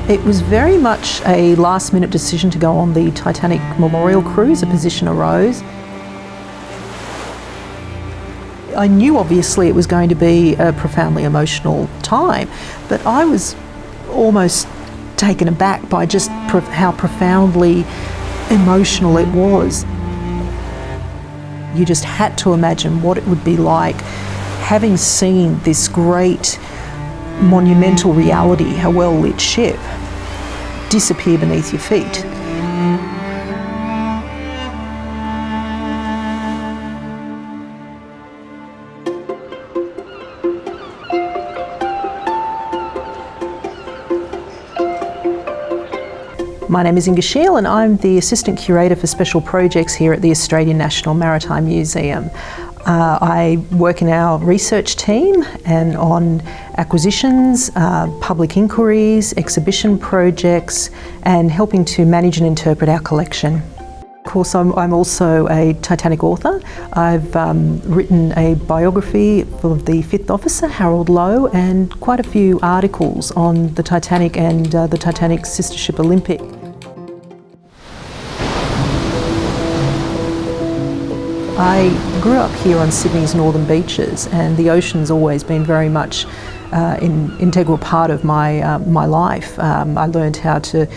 It was very much a last-minute decision to go on the Titanic Memorial Cruise. A position arose. I knew obviously it was going to be a profoundly emotional time, but I was almost taken aback by just how profoundly emotional it was. You just had to imagine what it would be like having seen this great monumental reality, a well-lit ship, disappear beneath your feet. My name is Inger Sheil and I'm the Assistant Curator for Special Projects here at the Australian National Maritime Museum. I work in our research team and on acquisitions, public inquiries, exhibition projects, and helping to manage and interpret our collection. Of course, I'm also a Titanic author. I've written a biography of the fifth officer, Harold Lowe, and quite a few articles on the Titanic and the Titanic sister ship Olympic. I grew up here on Sydney's northern beaches, and the ocean's always been very much an integral part of my life. I learned how to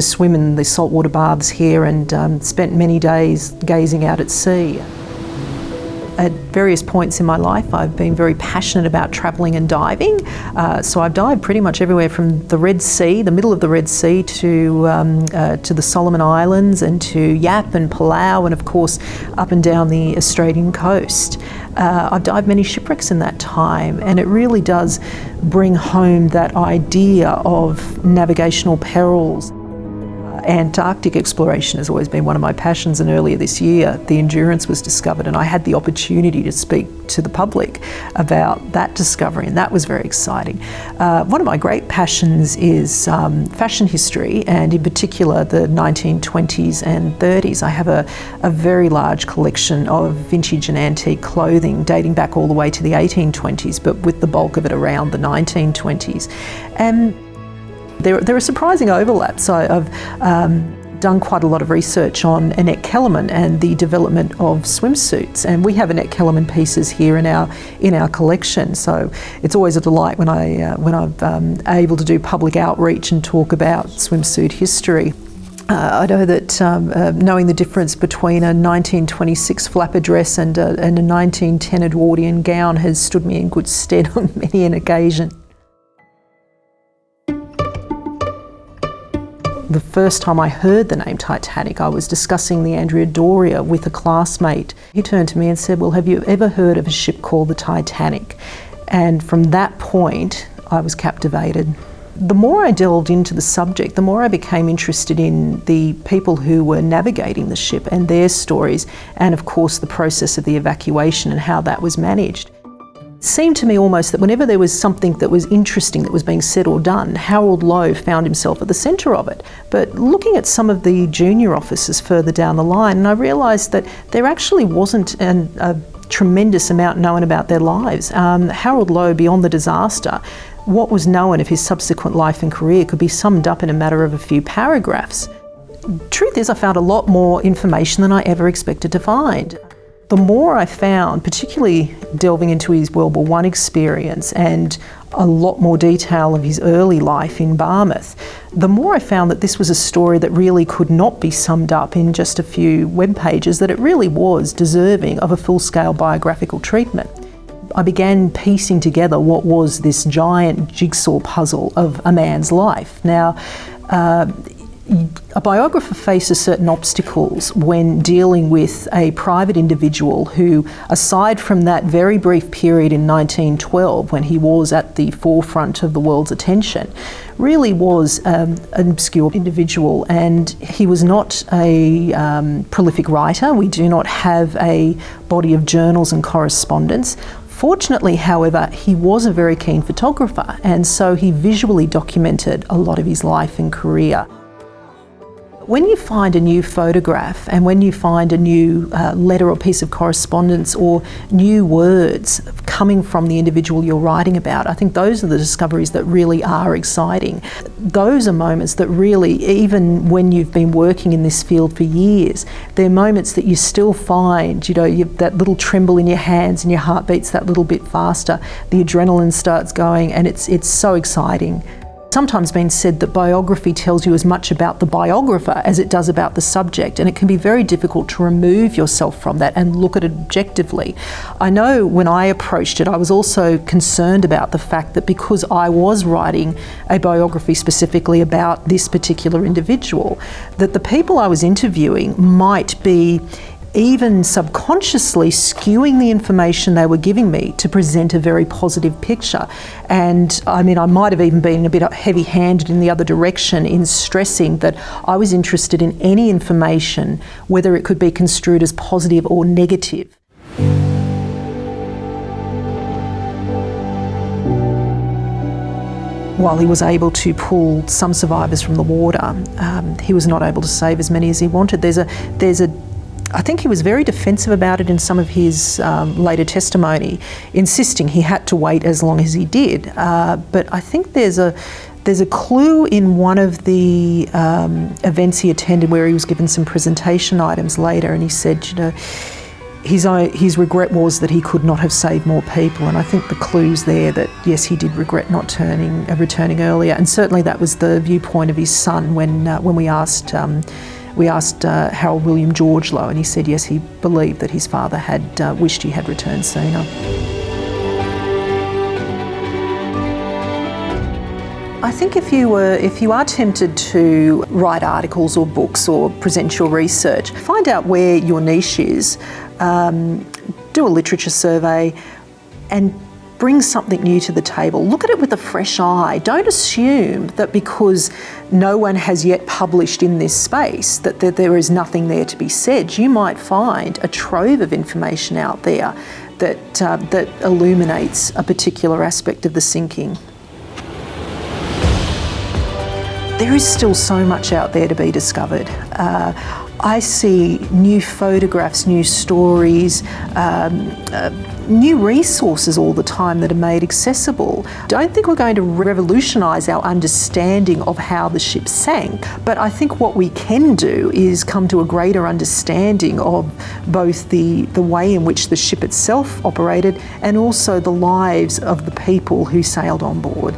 swim in the saltwater baths here and spent many days gazing out at sea. At various points in my life, I've been very passionate about travelling and diving. So I've dived pretty much everywhere from the Red Sea, the middle of the Red Sea, to the Solomon Islands and to Yap and Palau, and of course up and down the Australian coast. I've dived many shipwrecks in that time, and it really does bring home that idea of navigational perils. Antarctic exploration has always been one of my passions, and earlier this year the Endurance was discovered and I had the opportunity to speak to the public about that discovery, and that was very exciting. One of my great passions is fashion history, and in particular the 1920s and 30s. I have a very large collection of vintage and antique clothing dating back all the way to the 1820s, but with the bulk of it around the 1920s. And there are surprising overlaps. I've done quite a lot of research on Annette Kellerman and the development of swimsuits, and we have Annette Kellerman pieces here in our collection. So it's always a delight when I'm able to do public outreach and talk about swimsuit history. I know that knowing the difference between a 1926 flapper dress and a 1910 Edwardian gown has stood me in good stead on many an occasion. The first time I heard the name Titanic, I was discussing the Andrea Doria with a classmate. He turned to me and said, "Well, have you ever heard of a ship called the Titanic?" And from that point, I was captivated. The more I delved into the subject, the more I became interested in the people who were navigating the ship and their stories, and of course the process of the evacuation and how that was managed. It seemed to me almost that whenever there was something that was interesting that was being said or done, Harold Lowe found himself at the centre of it. But looking at some of the junior officers further down the line, I realised that there actually wasn't a tremendous amount known about their lives. Harold Lowe, beyond the disaster, what was known of his subsequent life and career could be summed up in a matter of a few paragraphs. Truth is, I found a lot more information than I ever expected to find. The more I found, particularly delving into his World War I experience and a lot more detail of his early life in Barmouth, the more I found that this was a story that really could not be summed up in just a few web pages, that it really was deserving of a full-scale biographical treatment. I began piecing together what was this giant jigsaw puzzle of a man's life. Now, a biographer faces certain obstacles when dealing with a private individual who, aside from that very brief period in 1912 when he was at the forefront of the world's attention, really was an obscure individual, and he was not a prolific writer. We do not have a body of journals and correspondence. Fortunately, however, he was a very keen photographer, and so he visually documented a lot of his life and career. When you find a new photograph and when you find a new letter or piece of correspondence or new words coming from the individual you're writing about, I think those are the discoveries that really are exciting. Those are moments that really, even when you've been working in this field for years, they're moments that you still find, that little tremble in your hands and your heart beats that little bit faster, the adrenaline starts going, and it's so exciting. Sometimes been said that biography tells you as much about the biographer as it does about the subject, and it can be very difficult to remove yourself from that and look at it objectively. I know when I approached it, I was also concerned about the fact that because I was writing a biography specifically about this particular individual, that the people I was interviewing might be even subconsciously skewing the information they were giving me to present a very positive picture. And I might have even been a bit heavy-handed in the other direction in stressing that I was interested in any information, whether it could be construed as positive or negative. While he was able to pull some survivors from the water, he was not able to save as many as he wanted. I think he was very defensive about it in some of his later testimony, insisting he had to wait as long as he did. But I think there's a clue in one of the events he attended where he was given some presentation items later, and he said, his regret was that he could not have saved more people. And I think the clue's there that yes, he did regret not returning earlier, and certainly that was the viewpoint of his son when we asked. We asked Harold William George Lowe, and he said yes, he believed that his father had wished he had returned sooner. I think if you are tempted to write articles or books or present your research, find out where your niche is, do a literature survey, and bring something new to the table. Look at it with a fresh eye. Don't assume that because no one has yet published in this space that there is nothing there to be said. You might find a trove of information out there that illuminates a particular aspect of the sinking. There is still so much out there to be discovered. I see new photographs, new stories, new resources all the time that are made accessible. Don't think we're going to revolutionise our understanding of how the ship sank, but I think what we can do is come to a greater understanding of both the way in which the ship itself operated and also the lives of the people who sailed on board.